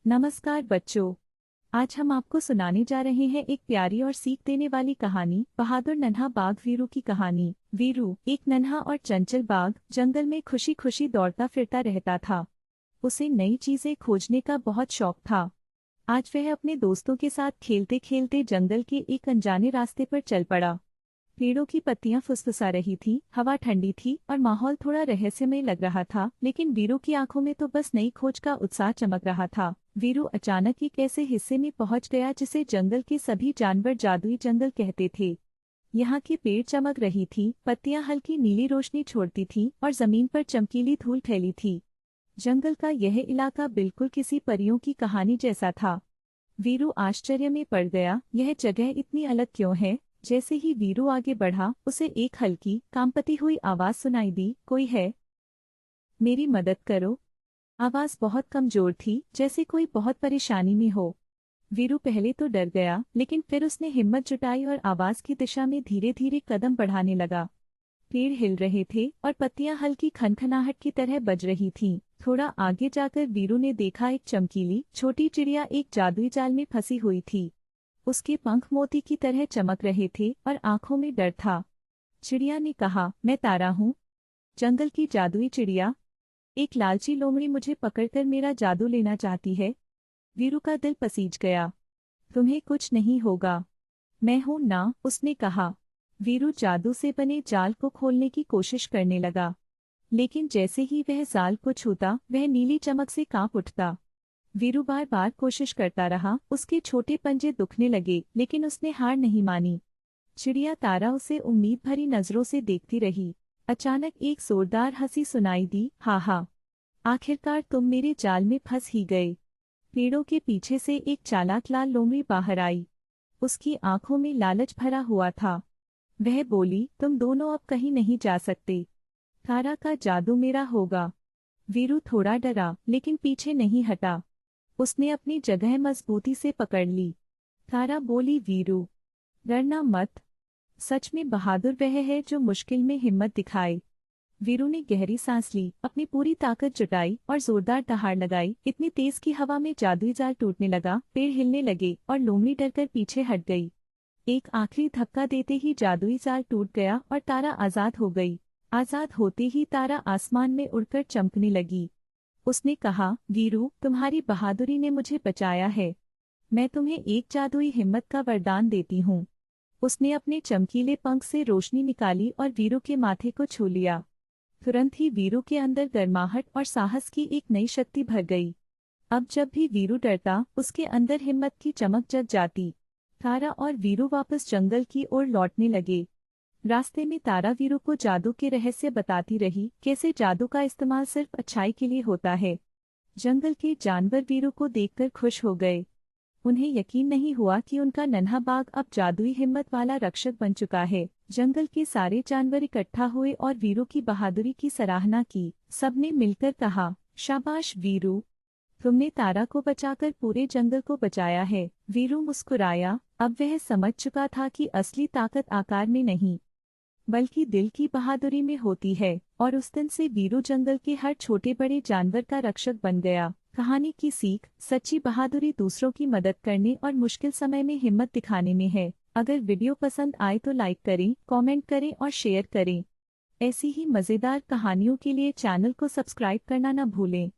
नमस्कार बच्चों। आज हम आपको सुनाने जा रहे हैं एक प्यारी और सीख देने वाली कहानी, बहादुर नन्हा बाघ वीरू की कहानी। वीरू एक नन्हा और चंचल बाघ जंगल में खुशी खुशी दौड़ता फिरता रहता था। उसे नई चीजें खोजने का बहुत शौक था। आज वह अपने दोस्तों के साथ खेलते खेलते जंगल के एक अनजाने रास्ते पर चल पड़ा। पेड़ों की पत्तियां फुसफुसा रही थीं, हवा ठंडी थी और माहौल थोड़ा रहस्यमय लग रहा था, लेकिन वीरू की आंखों में तो बस नई खोज का उत्साह चमक रहा था। वीरू अचानक एक ऐसे हिस्से में पहुंच गया जिसे जंगल के सभी जानवर जादुई जंगल कहते थे। यहाँ की पेड़ चमक रही थी, पत्तियां हल्की नीली रोशनी छोड़ती थीं और जमीन पर चमकीली धूल फैली थी। जंगल का यह इलाका बिल्कुल किसी परियों की कहानी जैसा था। वीरू आश्चर्य में पड़ गया, यह जगह इतनी अलग क्यों है। जैसे ही वीरू आगे बढ़ा, उसे एक हल्की कांपती हुई आवाज सुनाई दी, कोई है? मेरी मदद करो। आवाज बहुत कमजोर थी, जैसे कोई बहुत परेशानी में हो। वीरू पहले तो डर गया, लेकिन फिर उसने हिम्मत जुटाई और आवाज की दिशा में धीरे धीरे कदम बढ़ाने लगा। पेड़ हिल रहे थे और पत्तियां हल्की खनखनाहट की तरह बज रही थीं। थोड़ा आगे जाकर वीरू ने देखा, एक चमकीली छोटी चिड़िया एक जादुई जाल में फंसी हुई थी। उसके पंख मोती की तरह चमक रहे थे और आंखों में डर था। चिड़िया ने कहा, मैं तारा हूँ, जंगल की जादुई चिड़िया। एक लालची लोमड़ी मुझे पकड़कर मेरा जादू लेना चाहती है। वीरू का दिल पसीज गया। तुम्हें कुछ नहीं होगा, मैं हूं ना, उसने कहा। वीरू जादू से बने जाल को खोलने की कोशिश करने लगा, लेकिन जैसे ही वह जाल को छूता, वह नीली चमक से कांप उठता। वीरू बार बार कोशिश करता रहा, उसके छोटे पंजे दुखने लगे, लेकिन उसने हार नहीं मानी। चिड़िया तारा उसे उम्मीद भरी नजरों से देखती रही। अचानक एक जोरदार हंसी सुनाई दी, हा हा, आखिरकार तुम मेरे जाल में फंस ही गए। पेड़ों के पीछे से एक चालाक लाल लोमड़ी बाहर आई। उसकी आंखों में लालच भरा हुआ था। वह बोली, तुम दोनों अब कहीं नहीं जा सकते, तारा का जादू मेरा होगा। वीरू थोड़ा डरा, लेकिन पीछे नहीं हटा। उसने अपनी जगह मजबूती से पकड़ ली। तारा बोली, वीरू डरना मत, सच में बहादुर वह है जो मुश्किल में हिम्मत दिखाए। वीरू ने गहरी सांस ली, अपनी पूरी ताकत जुटाई और जोरदार दहाड़ लगाई। इतनी तेज की हवा में जादुई जाल टूटने लगा, पेड़ हिलने लगे और लोमड़ी डरकर पीछे हट गई। एक आखिरी धक्का देते ही जादुई जाल टूट गया और तारा आजाद हो गई। आजाद होते ही तारा आसमान में उड़कर चमकने लगी। उसने कहा, वीरू तुम्हारी बहादुरी ने मुझे बचाया है, मैं तुम्हें एक जादुई हिम्मत का वरदान देती हूँ। उसने अपने चमकीले पंख से रोशनी निकाली और वीरू के माथे को छू लिया। तुरंत ही वीरू के अंदर गर्माहट और साहस की एक नई शक्ति भर गई। अब जब भी वीरू डरता, उसके अंदर हिम्मत की चमक जग जाती। तारा और वीरू वापस जंगल की ओर लौटने लगे। रास्ते में तारा वीरू को जादू के रहस्य बताती रही, कैसे जादू का इस्तेमाल सिर्फ अच्छाई के लिए होता है। जंगल के जानवर वीरू को देखकर खुश हो गए। उन्हें यकीन नहीं हुआ कि उनका नन्हा बाघ अब जादुई हिम्मत वाला रक्षक बन चुका है। जंगल के सारे जानवर इकट्ठा हुए और वीरू की बहादुरी की सराहना की। सबने मिलकर कहा, शाबाश वीरू, तुमने तारा को बचाकर पूरे जंगल को बचाया है। वीरू मुस्कुराया, अब वह समझ चुका था कि असली ताकत आकार में नहीं, बल्कि दिल की बहादुरी में होती है। और उस दिन से वीरू जंगल के हर छोटे बड़े जानवर का रक्षक बन गया। कहानी की सीख, सच्ची बहादुरी दूसरों की मदद करने और मुश्किल समय में हिम्मत दिखाने में है। अगर वीडियो पसंद आए तो लाइक करें, कमेंट करें और शेयर करें। ऐसी ही मज़ेदार कहानियों के लिए चैनल को सब्सक्राइब करना न भूलें।